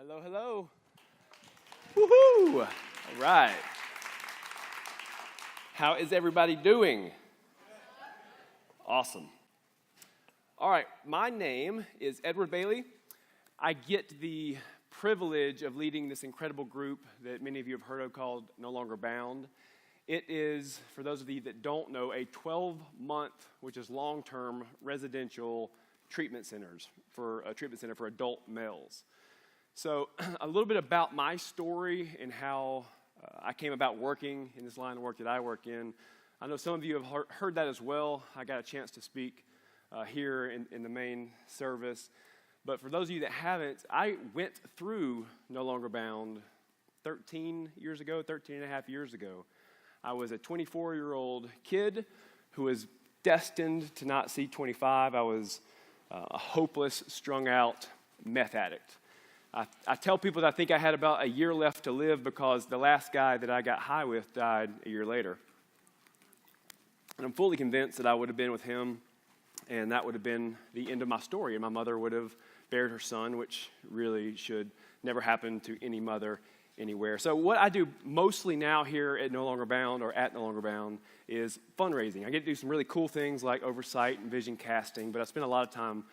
Hello, hello. Woohoo! All right. How is everybody doing? Awesome. All right, my name is Edward Bailey. I get the privilege of leading this incredible group that many of you have heard of called No Longer Bound. It is, for those of you that don't know, a 12-month, which is long-term residential treatment center for adult males. So a little bit about my story and how I came about working in this line of work that I work in. I know some of you have heard that as well. I got a chance to speak here in the main service. But for those of you that haven't, I went through No Longer Bound 13 and a half years ago. I was a 24-year-old kid who was destined to not see 25. I was a hopeless, strung-out meth addict. I tell people that I think I had about a year left to live because the last guy that I got high with died a year later. And I'm fully convinced that I would have been with him, and that would have been the end of my story. And my mother would have buried her son, which really should never happen to any mother anywhere. So what I do mostly now here at No Longer Bound is fundraising. I get to do some really cool things like oversight and vision casting, but I spend a lot of time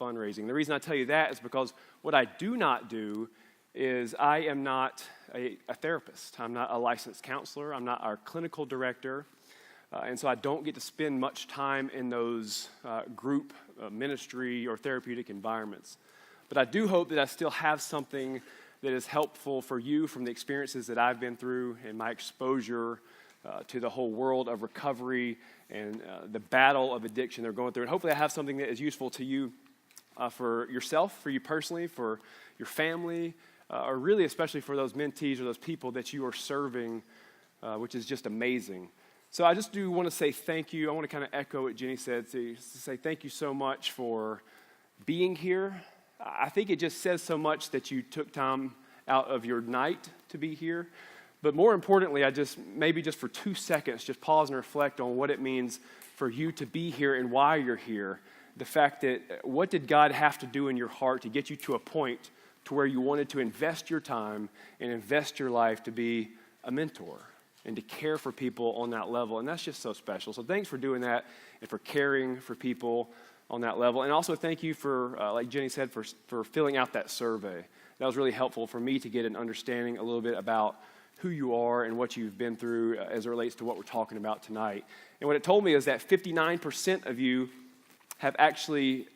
fundraising. The reason I tell you that is because what I do not do is I am not a therapist. I'm not a licensed counselor. I'm not our clinical director. And so I don't get to spend much time in those group ministry or therapeutic environments. But I do hope that I still have something that is helpful for you from the experiences that I've been through and my exposure to the whole world of recovery and the battle of addiction they're going through. And hopefully I have something that is useful to you for yourself, for you personally, for your family, or really especially for those mentees or those people that you are serving, which is just amazing. So I just do want to say thank you. I want to kind of echo what Jenny said, to say thank you so much for being here. I think it just says so much that you took time out of your night to be here. But more importantly, maybe just for 2 seconds, just pause and reflect on what it means for you to be here and why you're here. The fact that what did God have to do in your heart to get you to a point to where you wanted to invest your time and invest your life to be a mentor and to care for people on that level. And that's just so special. So thanks for doing that and for caring for people on that level. And also thank you for, like Jenny said, for filling out that survey. That was really helpful for me to get an understanding a little bit about who you are and what you've been through as it relates to what we're talking about tonight. And what it told me is that 59% of you have actually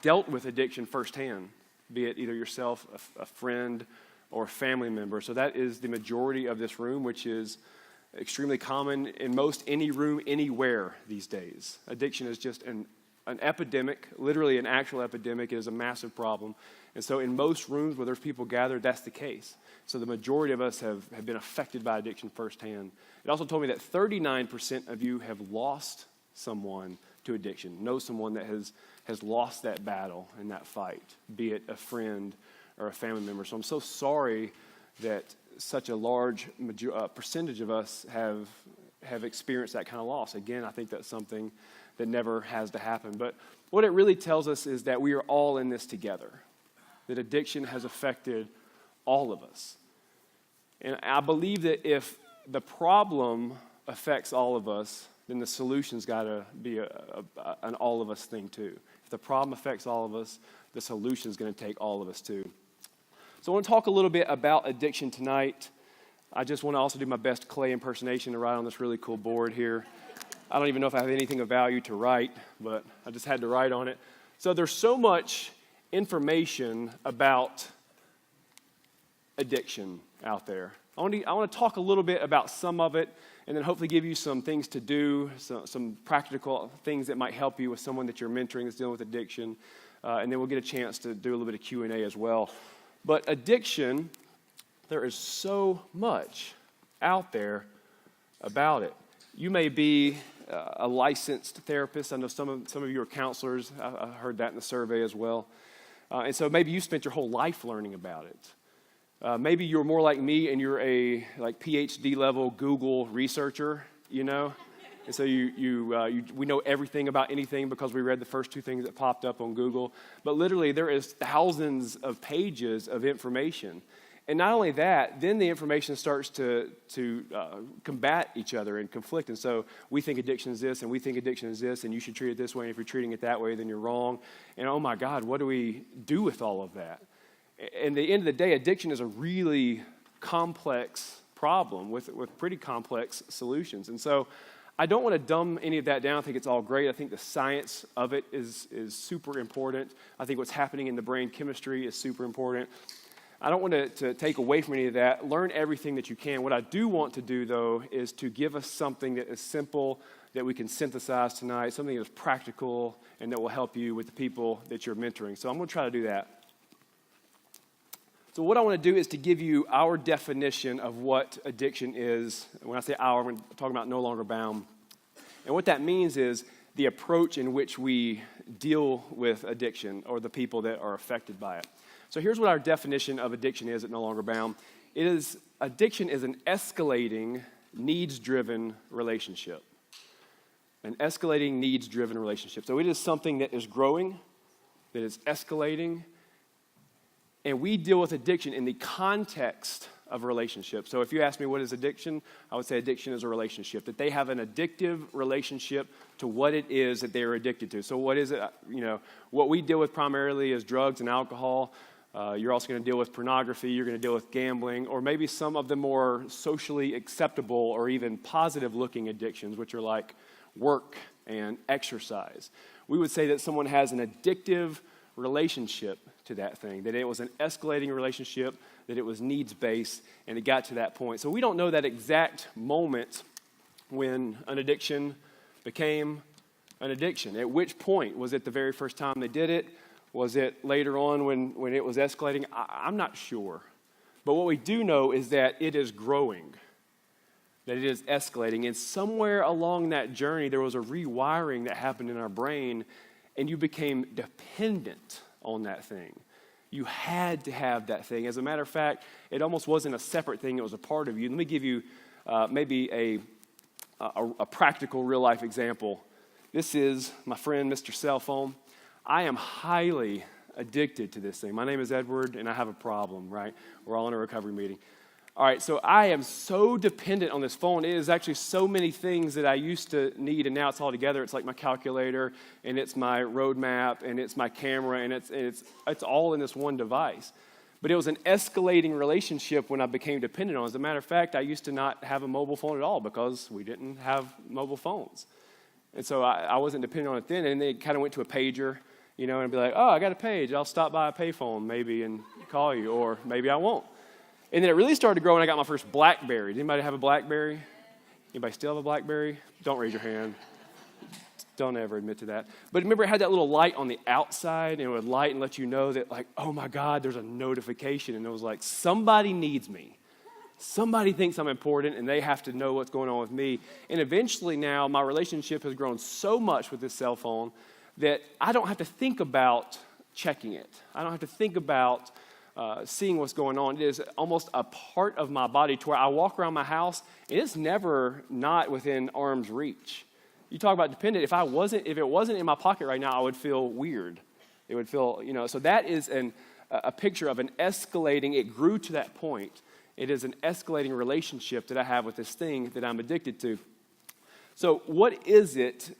dealt with addiction firsthand, be it either yourself, a friend, or a family member. So that is the majority of this room, which is extremely common in most any room anywhere these days. Addiction is just an epidemic, literally an actual epidemic. It is a massive problem. And so in most rooms where there's people gathered, that's the case. So the majority of us have been affected by addiction firsthand. It also told me that 39% of you have lost someone to addiction, know someone that has lost that battle and that fight, be it a friend or a family member. So I'm so sorry that such a large percentage of us have experienced that kind of loss. Again, I think that's something that never has to happen. But what it really tells us is that we are all in this together, that addiction has affected all of us. And I believe that if the problem affects all of us, then the solution's got to be an all of us thing too. If the problem affects all of us, the solution's going to take all of us too. So I want to talk a little bit about addiction tonight. I just want to also do my best Clay impersonation to write on this really cool board here. I don't even know if I have anything of value to write, but I just had to write on it. So there's so much information about addiction out there. I want to talk a little bit about some of it, and then hopefully give you some things to do, some practical things that might help you with someone that you're mentoring that's dealing with addiction, and then we'll get a chance to do a little bit of Q&A as well. But addiction, there is so much out there about it. You may be a licensed therapist. I know some of you are counselors. I heard that in the survey as well. And so maybe you spent your whole life learning about it. Maybe you're more like me and you're a PhD level Google researcher, And so we know everything about anything because we read the first two things that popped up on Google. But literally, there is thousands of pages of information. And not only that, then the information starts to combat each other and conflict. And so we think addiction is this, and we think addiction is this, and you should treat it this way. And if you're treating it that way, then you're wrong. And oh my God, what do we do with all of that? And at the end of the day, addiction is a really complex problem with pretty complex solutions. And so I don't want to dumb any of that down. I think it's all great. I think the science of it is super important. I think what's happening in the brain chemistry is super important. I don't want to take away from any of that. Learn everything that you can. What I do want to do, though, is to give us something that is simple, that we can synthesize tonight, something that's practical, and that will help you with the people that you're mentoring. So I'm going to try to do that. So what I want to do is to give you our definition of what addiction is. When I say our, I'm talking about no longer bound. And what that means is the approach in which we deal with addiction or the people that are affected by it. So here's what our definition of addiction is at No Longer Bound. Addiction is an escalating, needs-driven relationship. An escalating, needs-driven relationship. So it is something that is growing, that is escalating, and we deal with addiction in the context of a relationship. So if you ask me what is addiction, I would say addiction is a relationship, that they have an addictive relationship to what it is that they are addicted to. So what is it? What we deal with primarily is drugs and alcohol. You're also going to deal with pornography. You're going to deal with gambling, or maybe some of the more socially acceptable or even positive-looking addictions, which are like work and exercise. We would say that someone has an addictive relationship to that thing, that it was an escalating relationship, that it was needs-based, and it got to that point. So we don't know that exact moment when an addiction became an addiction. At which point? Was it the very first time they did it? Was it later on when it was escalating? I'm not sure. But what we do know is that it is growing, that it is escalating. And somewhere along that journey, there was a rewiring that happened in our brain, and you became dependent on that thing. You had to have that thing. As a matter of fact, it almost wasn't a separate thing. It was a part of you. Let me give you maybe a practical real-life example. This is my friend, Mr. Cell Phone. I am highly addicted to this thing. My name is Edward, and I have a problem, right? We're all in a recovery meeting. All right, so I am so dependent on this phone. It is actually so many things that I used to need, and now it's all together. It's like my calculator, and it's my roadmap, and it's my camera, and it's all in this one device. But it was an escalating relationship when I became dependent on it. As a matter of fact, I used to not have a mobile phone at all because we didn't have mobile phones. And so I wasn't dependent on it then, and then it kind of went to a pager, and I'd be like, oh, I got a page. I'll stop by a payphone maybe and call you, or maybe I won't. And then it really started to grow when I got my first BlackBerry. Did anybody have a BlackBerry? Anybody still have a BlackBerry? Don't raise your hand. Don't ever admit to that. But remember, it had that little light on the outside, and it would light and let you know that, like, oh my God, there's a notification. And it was like, somebody needs me. Somebody thinks I'm important, and they have to know what's going on with me. And eventually now, my relationship has grown so much with this cell phone that I don't have to think about checking it. I don't have to think about seeing what's going on. It is almost a part of my body to where I walk around my house, and it's never not within arm's reach. You talk about dependent. If it wasn't in my pocket right now, I would feel weird. It would feel, so that is a picture of an escalating, it grew to that point. It is an escalating relationship that I have with this thing that I'm addicted to. So what is it,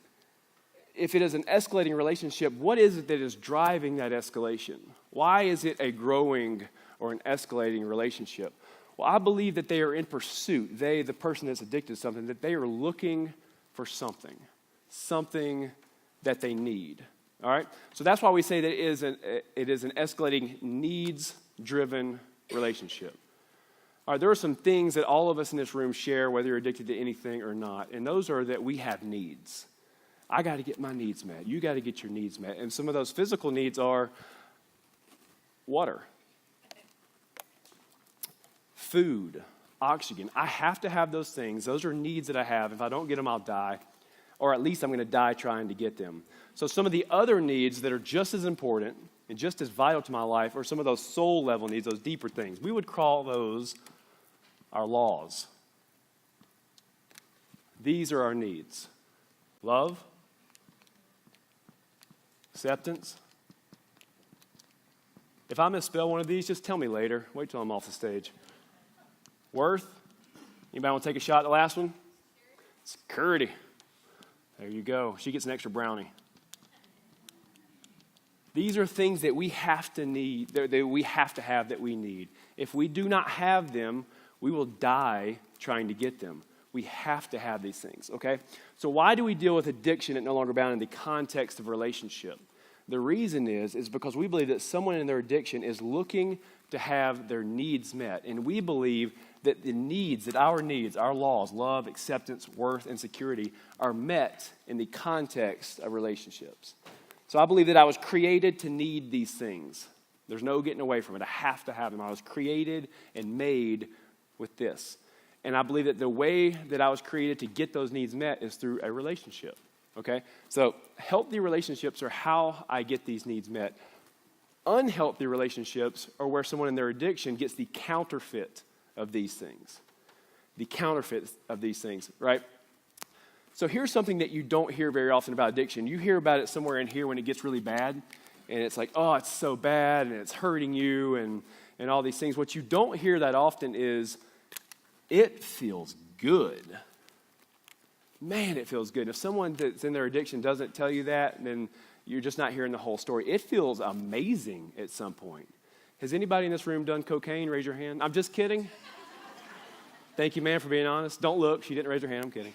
if it is an escalating relationship, what is it that is driving that escalation? Why is it a growing or an escalating relationship? Well, I believe that they are in pursuit. They, the person that's addicted to something, that they are looking for something that they need. All right? So that's why we say that it is an escalating, needs-driven relationship. All right, there are some things that all of us in this room share, whether you're addicted to anything or not, and those are that we have needs. I got to get my needs met. You got to get your needs met. And some of those physical needs are water, food, oxygen. I have to have those things. Those are needs that I have. If I don't get them, I'll die, or at least I'm going to die trying to get them. So some of the other needs that are just as important and just as vital to my life are some of those soul level needs, those deeper things. We would call those our laws. These are our needs. Love, acceptance. If I misspell one of these, just tell me later. Wait till I'm off the stage. Worth. Anybody want to take a shot at the last one? Security. There you go. She gets an extra brownie. These are things that we have to need, that we have to have, that we need. If we do not have them, we will die trying to get them. We have to have these things, okay? So why do we deal with addiction at No Longer Bound in the context of relationship? The reason is because we believe that someone in their addiction is looking to have their needs met. And we believe that the needs, that our needs, our laws, love, acceptance, worth, and security are met in the context of relationships. So I believe that I was created to need these things. There's no getting away from it. I have to have them. I was created and made with this. And I believe that the way that I was created to get those needs met is through a relationship. Okay? So healthy relationships are how I get these needs met. Unhealthy relationships are where someone in their addiction gets the counterfeit of these things. The counterfeit of these things, right? So here's something that you don't hear very often about addiction. You hear about it somewhere in here when it gets really bad, and it's like, oh, it's so bad, and it's hurting you, and all these things. What you don't hear that often is, it feels good. Man, it feels good. If someone that's in their addiction doesn't tell you that, then you're just not hearing the whole story. It feels amazing at some point. Has anybody in this room done cocaine? Raise your hand. I'm just kidding. Thank you, man, for being honest. Don't look. She didn't raise her hand. I'm kidding.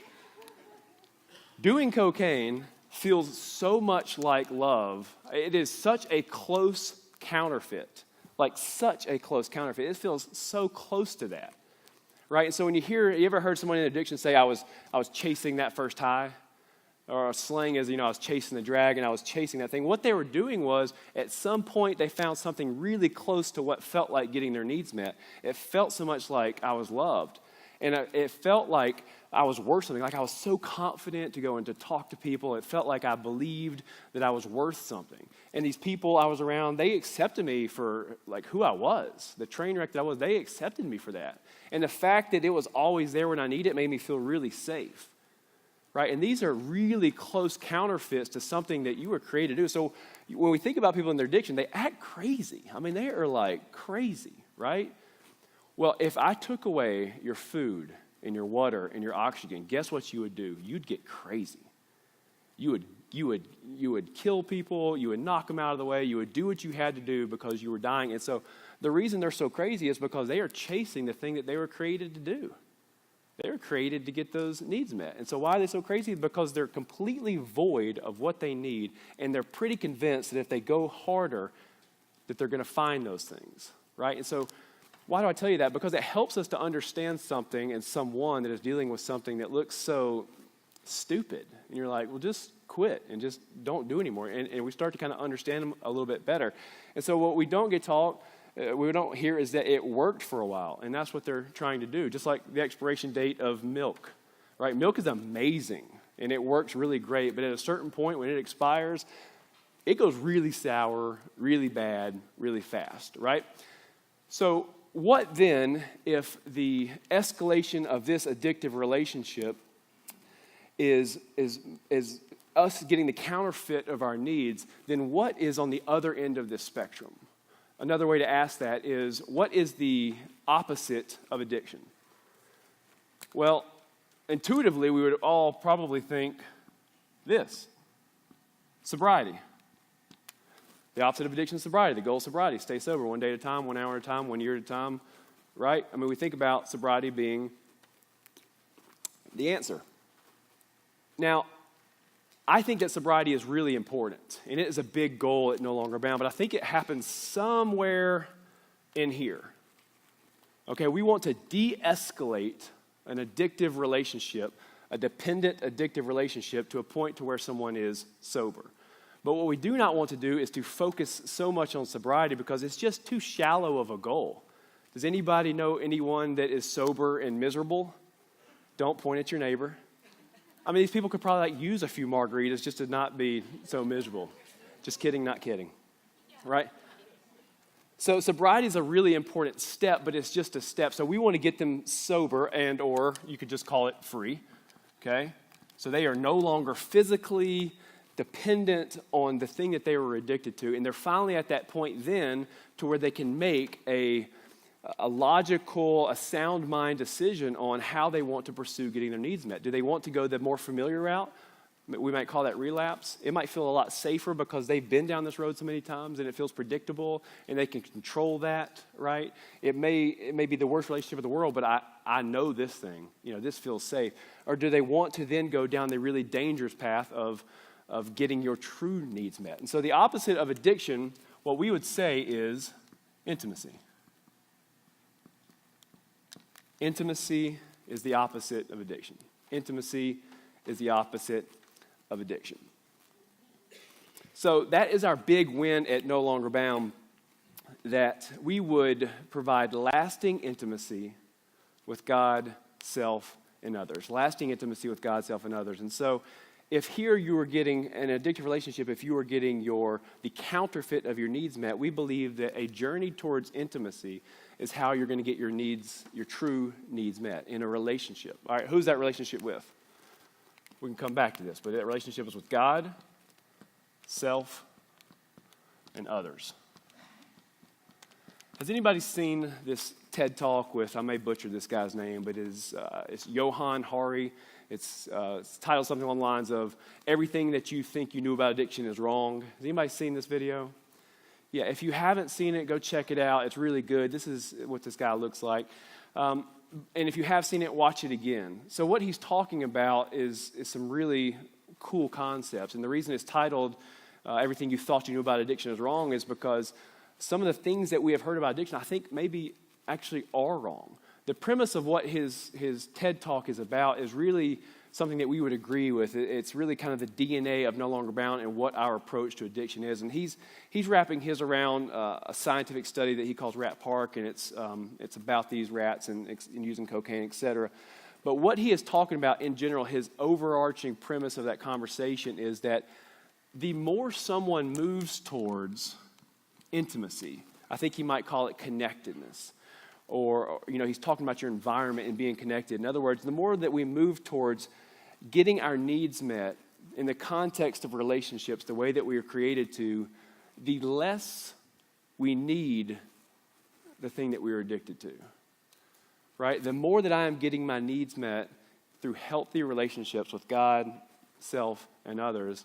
Doing cocaine feels so much like love. It is such a close counterfeit. Like such a close counterfeit. It feels so close to that. Right? And so when you ever heard someone in addiction say, I was chasing that first high? Or slang is, I was chasing the dragon, I was chasing that thing. What they were doing was, at some point, they found something really close to what felt like getting their needs met. It felt so much like I was loved. And it felt like I was worth something, like I was so confident to go and to talk to people. It felt like I believed that I was worth something. And these people I was around, they accepted me for like who I was. The train wreck that I was, they accepted me for that. And the fact that it was always there when I needed it made me feel really safe. Right? And these are really close counterfeits to something that you were created to do. So when we think about people in their addiction, they act crazy. I mean, they are like crazy, right? Well, if I took away your food and your water and your oxygen, guess what you would do? You'd get crazy. You would kill people. You would knock them out of the way. You would do what you had to do because you were dying. And so the reason they're so crazy is because they are chasing the thing that they were created to do. They were created to get those needs met. And so why are they so crazy? Because they're completely void of what they need, and they're pretty convinced that if they go harder, that they're going to find those things, right? And so why do I tell you that? Because it helps us to understand something and someone that is dealing with something that looks so stupid. And you're like, well, just quit and just don't do anymore. And we start to kind of understand them a little bit better. And so what we don't get taught, we don't hear is that it worked for a while, and that's what they're trying to do. Just like the expiration date of milk, right? Milk is amazing, and it works really great, but at a certain point when it expires, it goes really sour, really bad, really fast, right? So what then if the escalation of this addictive relationship is us getting the counterfeit of our needs, then what is on the other end of this spectrum? Another way to ask that is, what is the opposite of addiction? Well, intuitively, we would all probably think this: sobriety. The opposite of addiction is sobriety. The goal of sobriety: stay sober 1 day at a time, 1 hour at a time, 1 year at a time, right? I mean, we think about sobriety being the answer. Now, I think that sobriety is really important, and it is a big goal at No Longer Bound, but I think it happens somewhere in here. Okay, we want to de-escalate an addictive relationship, a dependent addictive relationship, to a point to where someone is sober. But what we do not want to do is to focus so much on sobriety because it's just too shallow of a goal. Does anybody know anyone that is sober and miserable? Don't point at your neighbor. I mean, these people could probably use a few margaritas just to not be so miserable. Just kidding, not kidding, right? So sobriety is a really important step, but it's just a step. So we want to get them sober, and or you could just call it free, okay? So they are no longer physically dependent on the thing that they were addicted to, and they're finally at that point then to where they can make a logical, a sound mind decision on how they want to pursue getting their needs met. Do they want to go the more familiar route? We might call that relapse. It might feel a lot safer because they've been down this road so many times and it feels predictable and they can control that, right? It may be the worst relationship in the world, but I know this thing. This feels safe. Or do they want to then go down the really dangerous path of getting your true needs met? And so the opposite of addiction, what we would say is intimacy. Intimacy is the opposite of addiction. Intimacy is the opposite of addiction. So that is our big win at No Longer Bound, that we would provide lasting intimacy with God, self, and others. Lasting intimacy with God, self, and others. And so if here you were getting an addictive relationship, if you were getting the counterfeit of your needs met, we believe that a journey towards intimacy is how you're going to get your needs, your true needs met in a relationship. All right, who's that relationship with? We can come back to this, but that relationship is with God, self, and others. Has anybody seen this TED Talk with, I may butcher this guy's name, but it's Johann Hari. It's titled something along the lines of, everything that you think you knew about addiction is wrong. Has anybody seen this video? Yeah, if you haven't seen it, go check it out. It's really good. This is what this guy looks like. And if you have seen it, watch it again. So what he's talking about is some really cool concepts. And the reason it's titled, Everything You Thought You Knew About Addiction is Wrong, is because some of the things that we have heard about addiction, I think maybe actually are wrong. The premise of what his TED Talk is about is really something that we would agree with. It's really kind of the DNA of No Longer Bound and what our approach to addiction is. And he's wrapping his around a scientific study that he calls Rat Park, and it's about these rats and using cocaine, et cetera. But what he is talking about in general, his overarching premise of that conversation is that the more someone moves towards intimacy, I think he might call it connectedness, or he's talking about your environment and being connected. In other words, the more that we move towards getting our needs met in the context of relationships, the way that we are created to, the less we need the thing that we are addicted to, right? The more that I am getting my needs met through healthy relationships with God, self, and others,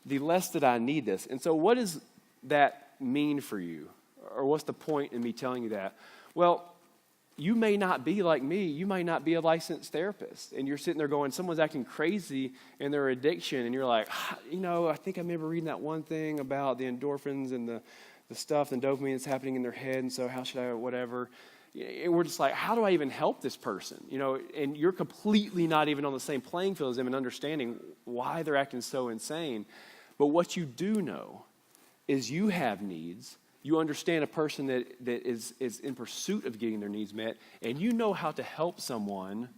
the less that I need this. And so what does that mean for you? Or what's the point in me telling you that? Well, you may not be like me. You might not be a licensed therapist. And you're sitting there going, someone's acting crazy in their addiction. And you're like, I think I remember reading that one thing about the endorphins and the stuff and dopamine that's happening in their head. And so how should I, whatever. And we're just like, how do I even help this person? And you're completely not even on the same playing field as them in understanding why they're acting so insane. But what you do know is you have needs. You understand a person that is in pursuit of getting their needs met, and you know how to help someone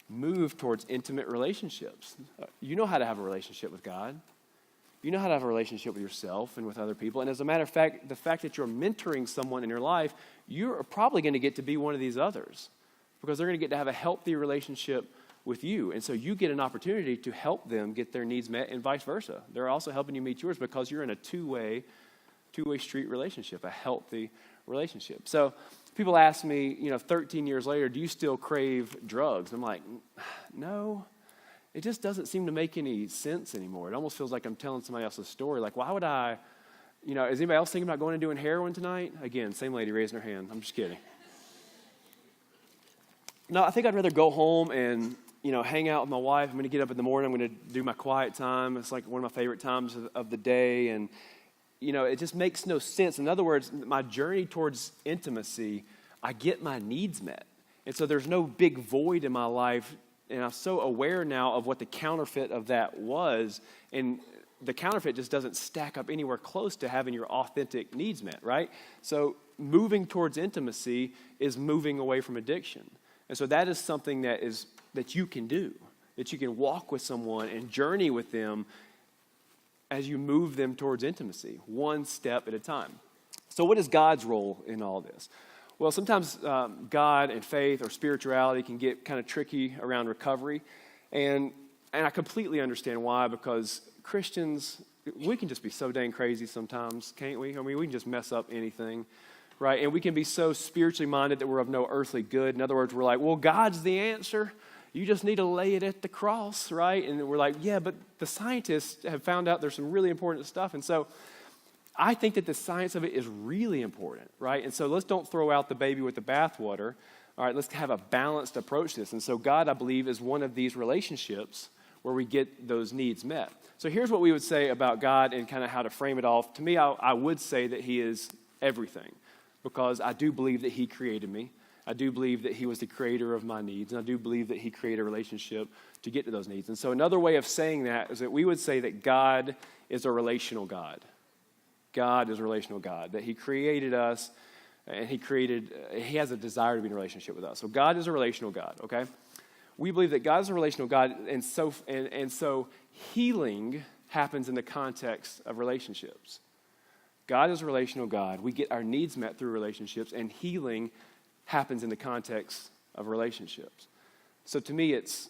move towards intimate relationships. You know how to have a relationship with God. You know how to have a relationship with yourself and with other people. And as a matter of fact, the fact that you're mentoring someone in your life, you're probably going to get to be one of these others because they're going to get to have a healthy relationship with you. And so you get an opportunity to help them get their needs met and vice versa. They're also helping you meet yours because you're in a two-way street relationship, a healthy relationship. So people ask me, 13 years later, do you still crave drugs? I'm like, no, it just doesn't seem to make any sense anymore. It almost feels like I'm telling somebody else's story. Like, why would I, is anybody else thinking about going and doing heroin tonight? Again, same lady raising her hand. I'm just kidding. No, I think I'd rather go home and, hang out with my wife. I'm going to get up in the morning. I'm going to do my quiet time. It's like one of my favorite times of the day. And it just makes no sense. In other words, my journey towards intimacy, I get my needs met. And so there's no big void in my life. And I'm so aware now of what the counterfeit of that was. And the counterfeit just doesn't stack up anywhere close to having your authentic needs met, right? So moving towards intimacy is moving away from addiction. And so that is something that you can do, that you can walk with someone and journey with them as you move them towards intimacy, one step at a time. So what is God's role in all this? Well, sometimes God and faith or spirituality can get kind of tricky around recovery. And I completely understand why, because Christians, we can just be so dang crazy sometimes, can't we? I mean, we can just mess up anything, right? And we can be so spiritually minded that we're of no earthly good. In other words, we're like, well, God's the answer. You just need to lay it at the cross, right? And we're like, yeah, but the scientists have found out there's some really important stuff. And so I think that the science of it is really important, right? And so let's don't throw out the baby with the bathwater. All right, let's have a balanced approach to this. And so God, I believe, is one of these relationships where we get those needs met. So here's what we would say about God and kind of how to frame it all. To me, I would say that he is everything, because I do believe that he created me. I do believe that he was the creator of my needs, and I do believe that he created a relationship to get to those needs. And so another way of saying that is that we would say that God is a relational God. God is a relational God, that he created us, and he has a desire to be in a relationship with us. So God is a relational God, okay? We believe that God is a relational God, and so healing happens in the context of relationships. God is a relational God. We get our needs met through relationships, and healing happens in the context of relationships. So to me, it's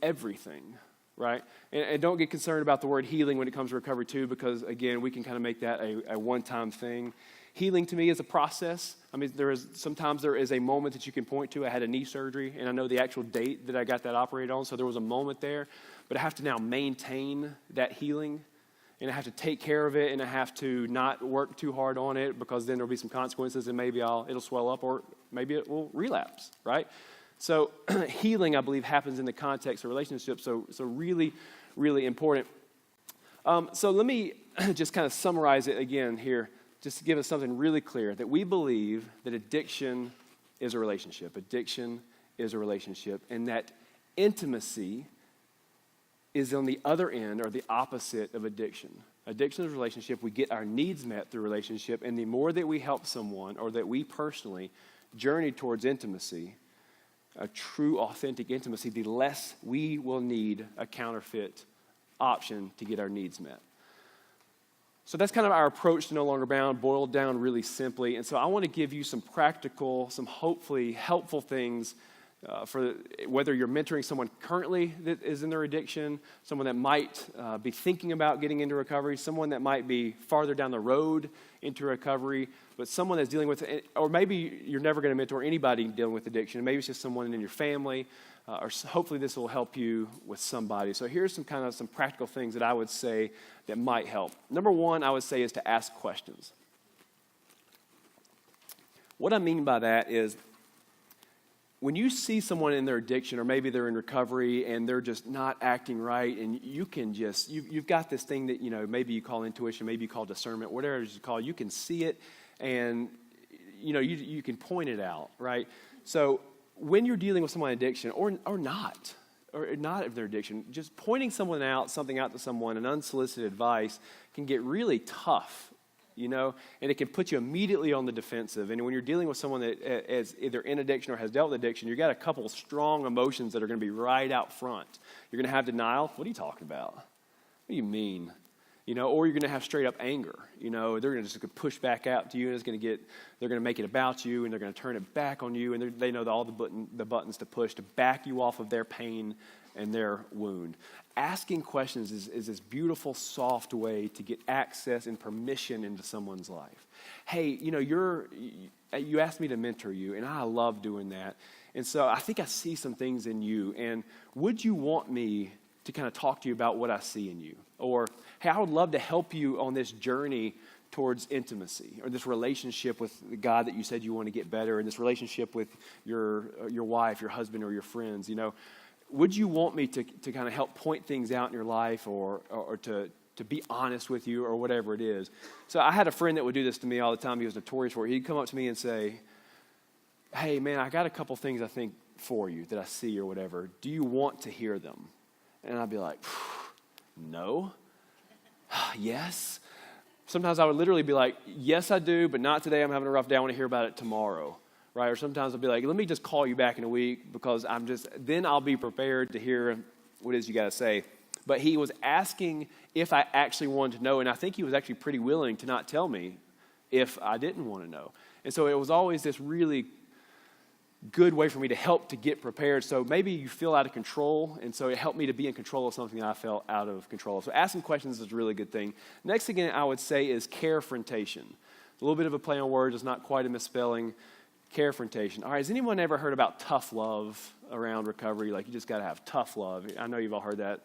everything, right? And don't get concerned about the word healing when it comes to recovery too, because again, we can kind of make that a one-time thing. Healing to me is a process. I mean, sometimes there is a moment that you can point to. I had a knee surgery, and I know the actual date that I got that operated on, so there was a moment there. But I have to now maintain that healing, and I have to take care of it, and I have to not work too hard on it, because then there'll be some consequences, and maybe it'll swell up, or maybe it will relapse, right? So healing, I believe, happens in the context of relationships, so really, really important. So let me just kind of summarize it again here, just to give us something really clear, that we believe that addiction is a relationship. Addiction is a relationship, and that intimacy is on the other end, or the opposite of addiction. Addiction is a relationship. We get our needs met through relationship, and the more that we help someone, or that we personally journey towards intimacy, a true, authentic intimacy, the less we will need a counterfeit option to get our needs met. So that's kind of our approach to No Longer Bound, boiled down really simply. And so I want to give you some practical, some hopefully helpful things for whether you're mentoring someone currently that is in their addiction, someone that might be thinking about getting into recovery, someone that might be farther down the road into recovery, but someone that's dealing with, or maybe you're never going to mentor anybody dealing with addiction. Maybe it's just someone in your family, or hopefully this will help you with somebody. So here's some practical things that I would say that might help. Number one, I would say, is to ask questions. What I mean by that is, when you see someone in their addiction, or maybe they're in recovery and they're just not acting right, and you can just, you've got this thing that, maybe you call intuition, maybe you call discernment, whatever it is you call, you can see it, and, you can point it out, right? So when you're dealing with someone in addiction, or not of their addiction, just pointing something out to someone, an unsolicited advice, can get really tough. And it can put you immediately on the defensive. And when you're dealing with someone that is either in addiction or has dealt with addiction, you've got a couple of strong emotions that are going to be right out front. You're going to have denial. What are you talking about? What do you mean? Or you're going to have straight up anger. They're going to just push back out to you, and they're going to make it about you, and they're going to turn it back on you, and they know all the buttons to push to back you off of their pain and their wound. Asking questions is this beautiful, soft way to get access and permission into someone's life. Hey, you asked me to mentor you, and I love doing that. And so I think I see some things in you, and would you want me to kind of talk to you about what I see in you? Or, hey, I would love to help you on this journey towards intimacy, or this relationship with God that you said you want to get better, and this relationship with your wife, your husband, or your friends, Would you want me to kind of help point things out in your life, or to be honest with you, or whatever it is? So I had a friend that would do this to me all the time. He was notorious for it. He'd come up to me and say, hey, man, I got a couple things I think for you that I see or whatever. Do you want to hear them? And I'd be like, no. Yes. Sometimes I would literally be like, yes, I do, but not today. I'm having a rough day. I want to hear about it tomorrow. Right? Or sometimes I'll be like, let me just call you back in a week, because then I'll be prepared to hear what it is you got to say. But he was asking if I actually wanted to know, and I think he was actually pretty willing to not tell me if I didn't want to know. And so it was always this really good way for me to help to get prepared. So maybe you feel out of control, and so it helped me to be in control of something that I felt out of control of. So asking questions is a really good thing. Next thing I would say is carefrontation. A little bit of a play on words. It's not quite a misspelling. Carefrontation. All right, has anyone ever heard about tough love around recovery? Like, you just got to have tough love. I know you've all heard that.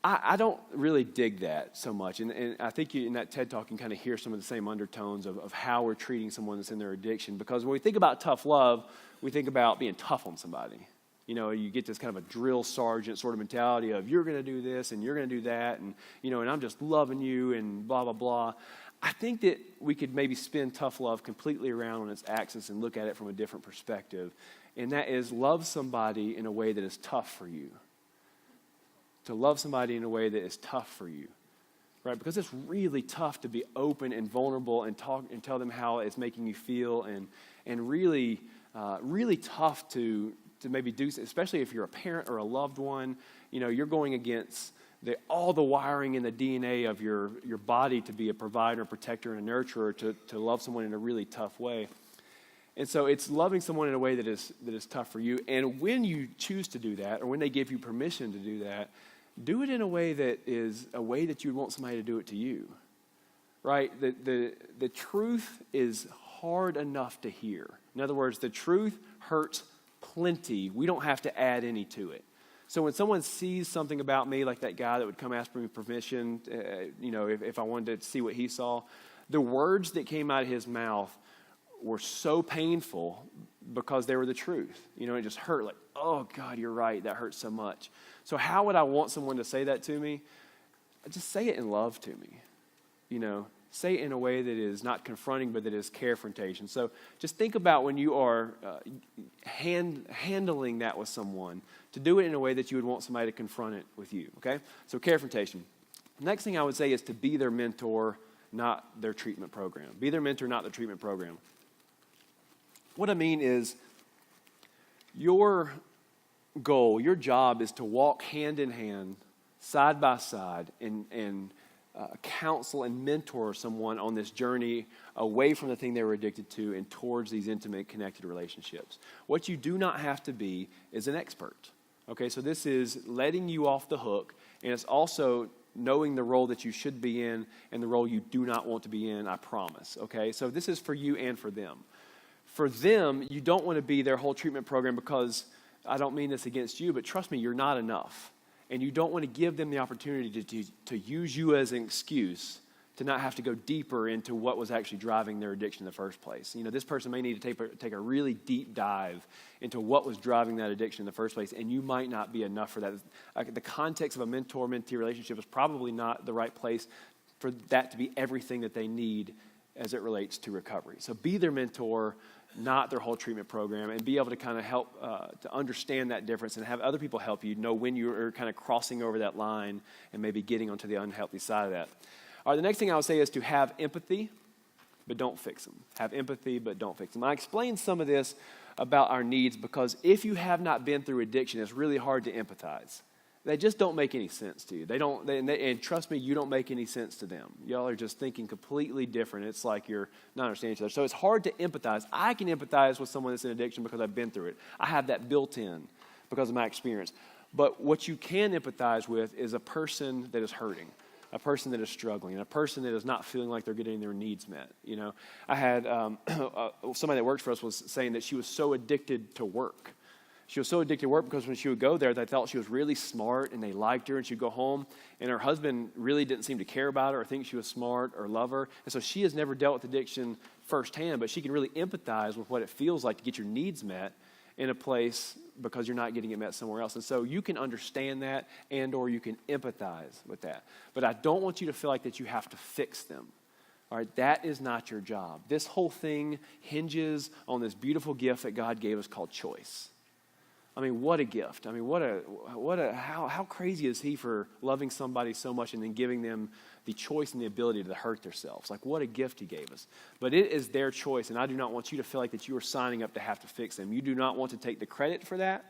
I don't really dig that so much. And I think in that TED Talk, you can kind of hear some of the same undertones of how we're treating someone that's in their addiction. Because when we think about tough love, we think about being tough on somebody. You know, you get this kind of a drill sergeant sort of mentality of, you're going to do this and you're going to do that. And, you know, and I'm just loving you and blah, blah, blah. I think that we could maybe spin tough love completely around on its axis and look at it from a different perspective. And that is, love somebody in a way that is tough for you. To love somebody in a way that is tough for you, right? Because it's really tough to be open and vulnerable and talk and tell them how it's making you feel, and really tough to maybe do, especially if you're a parent or a loved one. You know, you're going against all the wiring in the DNA of your body to be a provider, protector, and a nurturer, to love someone in a really tough way. And so it's loving someone in a way that is tough for you. And when you choose to do that, or when they give you permission to do that, do it in a way that is a way that you would want somebody to do it to you, right? The truth is hard enough to hear. In other words, the truth hurts plenty. We don't have to add any to it. So when someone sees something about me, like that guy that would come ask for me permission, you know, if I wanted to see what he saw, the words that came out of his mouth were so painful because they were the truth. You know, it just hurt, like, oh, God, you're right. That hurts so much. So how would I want someone to say that to me? Just say it in love to me. You know, say it in a way that is not confronting, but that is carefrontation. So just think about when you are handling that with someone, to do it in a way that you would want somebody to confront it with you, okay? So carefrontation. Next thing I would say is to be their mentor, not their treatment program. Be their mentor, not their treatment program. What I mean is, your goal, your job is to walk hand in hand, side by side, and counsel and mentor someone on this journey away from the thing they were addicted to and towards these intimate, connected relationships. What you do not have to be is an expert. Okay, so this is letting you off the hook, and it's also knowing the role that you should be in and the role you do not want to be in, I promise. Okay, so this is for you and for them. For them, you don't want to be their whole treatment program, because I don't mean this against you, but trust me, you're not enough. And you don't want to give them the opportunity to use you as an excuse to not have to go deeper into what was actually driving their addiction in the first place. You know, this person may need to take a really deep dive into what was driving that addiction in the first place, and you might not be enough for that. The context of a mentor-mentee relationship is probably not the right place for that to be everything that they need as it relates to recovery. So be their mentor, not their whole treatment program, and be able to kind of help to understand that difference and have other people help you know when you're kind of crossing over that line and maybe getting onto the unhealthy side of that. All right, the next thing I would say is to have empathy, but don't fix them. Have empathy, but don't fix them. I explained some of this about our needs because if you have not been through addiction, it's really hard to empathize. They just don't make any sense to you. And trust me, you don't make any sense to them. Y'all are just thinking completely different. It's like you're not understanding each other. So it's hard to empathize. I can empathize with someone that's in addiction because I've been through it. I have that built in because of my experience. But what you can empathize with is a person that is hurting, a person that is struggling, and a person that is not feeling like they're getting their needs met. You know, I had somebody that worked for us was saying that she was so addicted to work. She was so addicted to work because when she would go there, they thought she was really smart and they liked her, and she'd go home and her husband really didn't seem to care about her or think she was smart or love her. And so she has never dealt with addiction firsthand, but she can really empathize with what it feels like to get your needs met in a place because you're not getting it met somewhere else. And so you can understand that and or you can empathize with that. But I don't want you to feel like that you have to fix them. All right, that is not your job. This whole thing hinges on this beautiful gift that God gave us called choice. I mean, what a gift. I mean, how crazy is he for loving somebody so much and then giving them the choice and the ability to hurt themselves? Like, what a gift he gave us. But it is their choice, and I do not want you to feel like that you are signing up to have to fix them. You do not want to take the credit for that,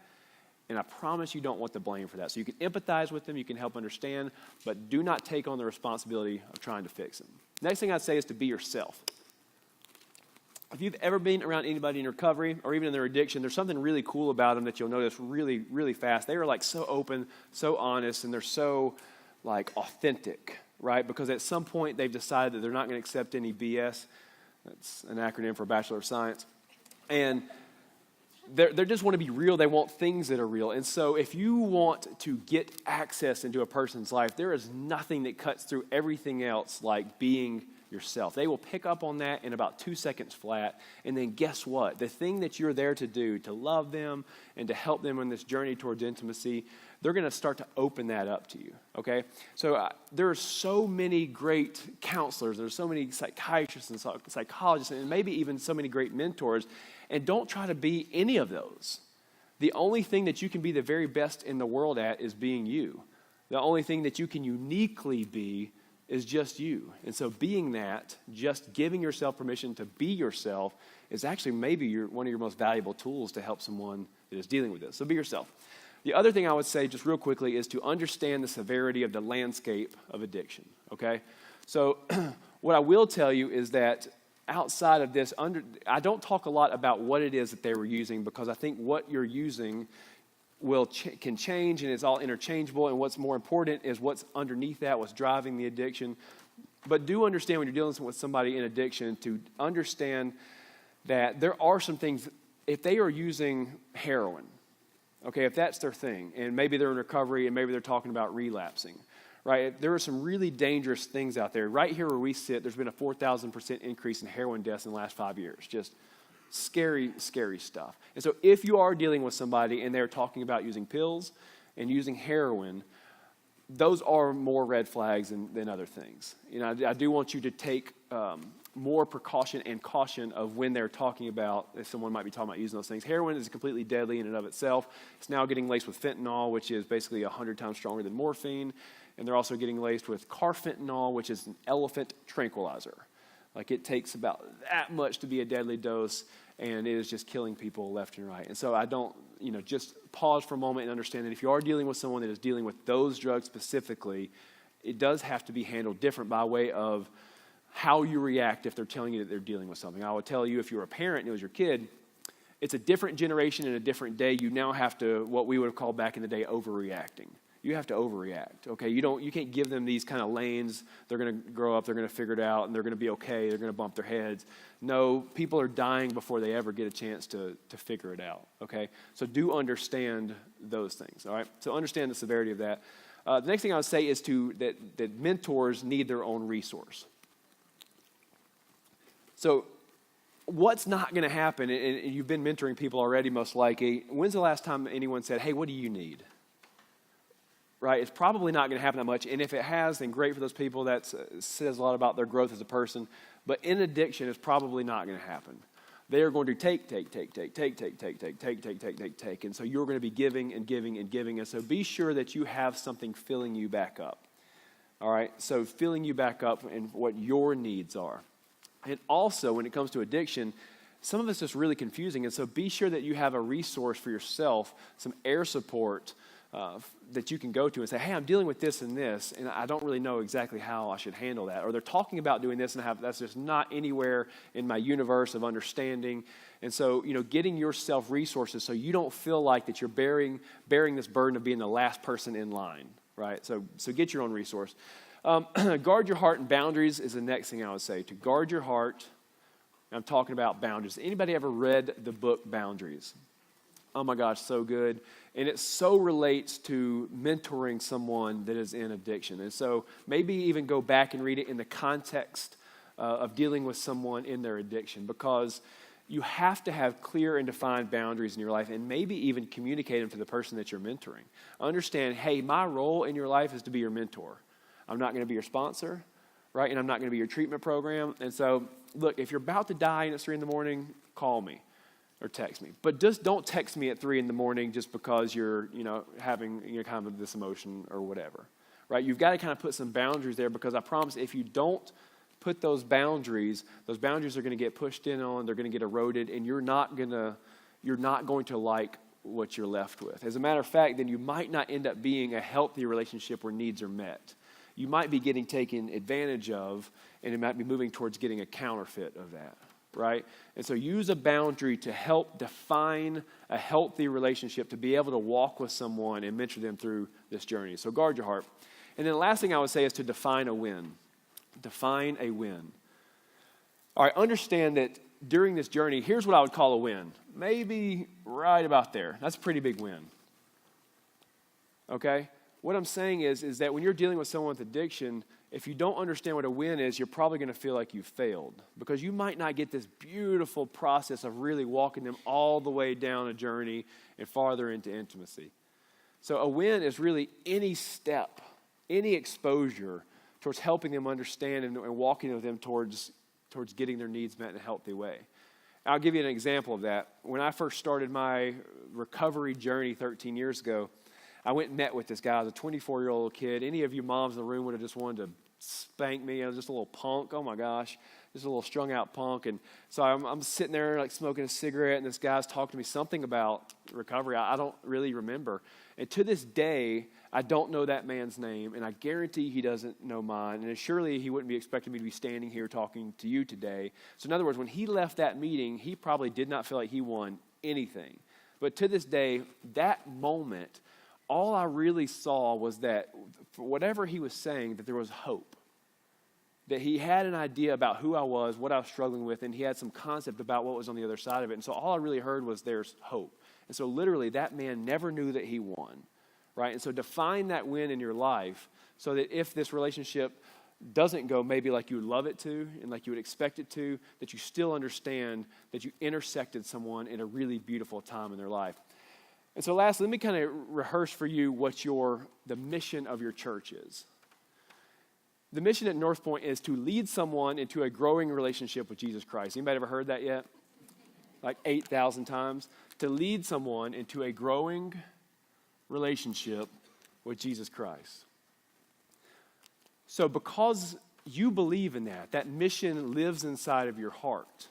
and I promise you don't want the blame for that. So you can empathize with them, you can help understand, but do not take on the responsibility of trying to fix them. Next thing I'd say is to be yourself. if you've ever been around anybody in recovery or even in their addiction, there's something really cool about them that you'll notice really, really fast. They are like so open, so honest, and they're so like authentic, right? Because at some point they've decided that they're not going to accept any BS. That's an acronym for Bachelor of Science. And they just want to be real. They want things that are real. And so if you want to get access into a person's life, there is nothing that cuts through everything else like being yourself. They will pick up on that in about 2 seconds flat. And then guess what? The thing that you're there to do, to love them and to help them on this journey towards intimacy, they're going to start to open that up to you, okay? So there are so many great counselors. There's so many psychiatrists and psychologists and maybe even so many great mentors. And don't try to be any of those. The only thing that you can be the very best in the world at is being you. The only thing that you can uniquely be is just you. And so being that, just giving yourself permission to be yourself is actually maybe one of your most valuable tools to help someone that is dealing with this. So be yourself. The other thing I would say just real quickly is to understand the severity of the landscape of addiction, okay? So what I will tell you is that outside of this, I don't talk a lot about what it is that they were using because I think what you're using can change and it's all interchangeable, and what's more important is what's underneath that, what's driving the addiction. But do understand when you're dealing with somebody in addiction to understand that there are some things, if they are using heroin, okay, if that's their thing, and maybe they're in recovery and maybe they're talking about relapsing, right? There are some really dangerous things out there. Right here where we sit, there's been a 4,000% increase in heroin deaths in the last 5 years. Just scary, scary stuff. And so if you are dealing with somebody and they're talking about using pills and using heroin, those are more red flags than other things. You know, I do want you to take more precaution and caution of when they're talking about, if someone might be talking about using those things. Heroin is completely deadly in and of itself. It's now getting laced with fentanyl, which is basically 100 times stronger than morphine. And they're also getting laced with carfentanil, which is an elephant tranquilizer. Like it takes about that much to be a deadly dose, and it is just killing people left and right. And so I don't, just pause for a moment and understand that if you are dealing with someone that is dealing with those drugs specifically, it does have to be handled different by way of how you react if they're telling you that they're dealing with something. I would tell you if you're a parent and it was your kid, it's a different generation and a different day. You now have to, what we would have called back in the day, overreacting. You have to overreact, okay? You can't give them these kind of lanes. They're going to grow up, they're going to figure it out, and they're going to be okay. They're going to bump their heads. No, people are dying before they ever get a chance to figure it out, okay? So do understand those things, all right? So understand the severity of that. The next thing I would say is that mentors need their own resource. So what's not going to happen, and you've been mentoring people already most likely, when's the last time anyone said, hey, what do you need? Right? It's probably not going to happen that much. And if it has, then great for those people. That says a lot about their growth as a person. But in addiction, it's probably not going to happen. They are going to take. And so you're going to be giving and giving and giving. And so be sure that you have something filling you back up. All right? So filling you back up and what your needs are. And also, when it comes to addiction, some of it's just really confusing. And so be sure that you have a resource for yourself, some air support, that you can go to and say, hey, I'm dealing with this, and I don't really know exactly how I should handle that. Or they're talking about doing this, and that's just not anywhere in my universe of understanding. And so, getting yourself resources so you don't feel like that you're bearing this burden of being the last person in line, right? So get your own resource. Guard your heart, and boundaries is the next thing I would say. To guard your heart, I'm talking about boundaries. Anybody ever read the book Boundaries? Oh my gosh, so good. And it so relates to mentoring someone that is in addiction. And so maybe even go back and read it in the context of dealing with someone in their addiction, because you have to have clear and defined boundaries in your life, and maybe even communicate them to the person that you're mentoring. Understand, hey, my role in your life is to be your mentor. I'm not going to be your sponsor, right? And I'm not going to be your treatment program. And so, look, if you're about to die and it's 3 a.m, call me. Or text me. But just don't text me at 3 a.m. just because you're, having kind of this emotion or whatever, right? You've got to kind of put some boundaries there, because I promise if you don't put those boundaries are going to get pushed in on, they're going to get eroded, and you're not going to like what you're left with. As a matter of fact, then you might not end up being a healthy relationship where needs are met. You might be getting taken advantage of, and it might be moving towards getting a counterfeit of that. right? And so use a boundary to help define a healthy relationship, to be able to walk with someone and mentor them through this journey. So guard your heart. And then the last thing I would say is to define a win. Define a win. All right, understand that during this journey, here's what I would call a win. Maybe right about there. That's a pretty big win. Okay? What I'm saying is that when you're dealing with someone with addiction, if you don't understand what a win is, you're probably going to feel like you failed, because you might not get this beautiful process of really walking them all the way down a journey and farther into intimacy. So a win is really any step, any exposure towards helping them understand and walking with them towards getting their needs met in a healthy way. I'll give you an example of that. When I first started my recovery journey 13 years ago, I went and met with this guy. I was a 24-year-old kid. Any of you moms in the room would have just wanted to spank me. I was just a little punk. Oh, my gosh. Just a little strung-out punk. And so I'm sitting there, like, smoking a cigarette, and this guy's talking to me something about recovery. I don't really remember. And to this day, I don't know that man's name, and I guarantee he doesn't know mine. And surely he wouldn't be expecting me to be standing here talking to you today. So in other words, when he left that meeting, he probably did not feel like he won anything. But to this day, that moment, all I really saw was that for whatever he was saying, that there was hope. That he had an idea about who I was, what I was struggling with, and he had some concept about what was on the other side of it. And so all I really heard was there's hope. And so literally that man never knew that he won, right? And so define that win in your life so that if this relationship doesn't go maybe like you would love it to and like you would expect it to, that you still understand that you intersected someone in a really beautiful time in their life. And so lastly, let me kind of rehearse for you what the mission of your church is. The mission at North Point is to lead someone into a growing relationship with Jesus Christ. Anybody ever heard that yet? Like 8,000 times. To lead someone into a growing relationship with Jesus Christ. So because you believe in that mission lives inside of your heart,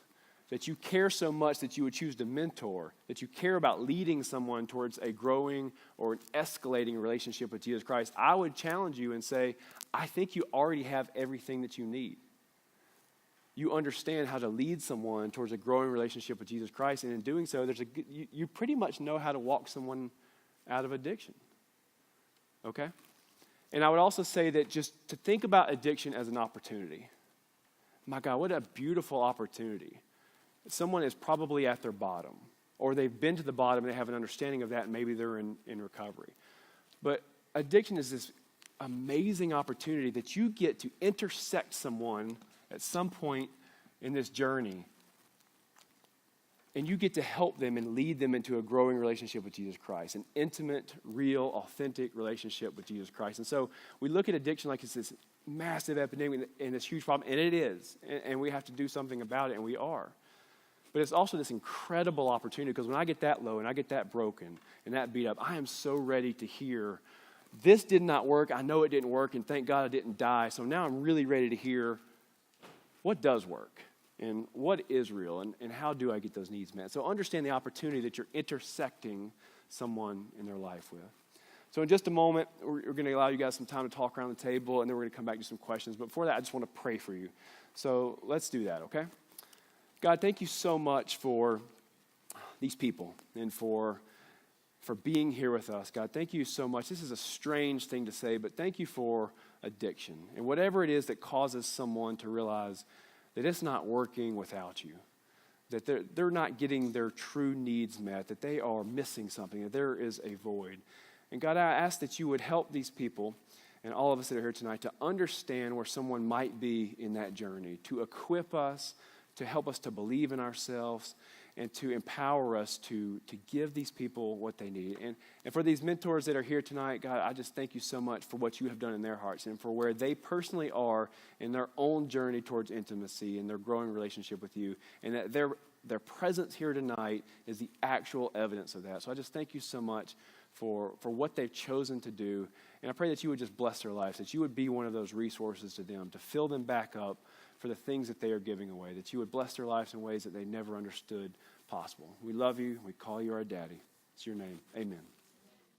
that you care so much that you would choose to mentor, that you care about leading someone towards a growing or an escalating relationship with Jesus Christ, I would challenge you and say, I think you already have everything that you need. You understand how to lead someone towards a growing relationship with Jesus Christ, and in doing so, you pretty much know how to walk someone out of addiction. Okay? And I would also say that just to think about addiction as an opportunity. My God, what a beautiful opportunity. Someone is probably at their bottom, or they've been to the bottom and they have an understanding of that, and maybe they're in recovery. But addiction is this amazing opportunity that you get to intersect someone at some point in this journey, and you get to help them and lead them into a growing relationship with Jesus Christ, an intimate, real, authentic relationship with Jesus Christ. And so we look at addiction like it's this massive epidemic and this huge problem, and it is, and we have to do something about it, and we are. But it's also this incredible opportunity, because when I get that low and I get that broken and that beat up, I am so ready to hear, this did not work, I know it didn't work, and thank God I didn't die. So now I'm really ready to hear what does work and what is real and how do I get those needs met. So understand the opportunity that you're intersecting someone in their life with. So in just a moment, we're going to allow you guys some time to talk around the table, and then we're going to come back to some questions. But before that, I just want to pray for you. So let's do that, okay? God, thank you so much for these people and for being here with us. God, thank you so much. This is a strange thing to say, but thank you for addiction. And whatever it is that causes someone to realize that it's not working without you, that they're not getting their true needs met, that they are missing something, that there is a void. And God, I ask that you would help these people and all of us that are here tonight to understand where someone might be in that journey, to equip us, to help us to believe in ourselves, and to empower us to give these people what they need. And for these mentors that are here tonight, God, I just thank you so much for what you have done in their hearts and for where they personally are in their own journey towards intimacy and their growing relationship with you, and that their presence here tonight is the actual evidence of that. So I just thank you so much for what they've chosen to do, and I pray that you would just bless their lives, that you would be one of those resources to them, to fill them back up for the things that they are giving away, that you would bless their lives in ways that they never understood possible. We love you. We call you our daddy. It's your name. Amen.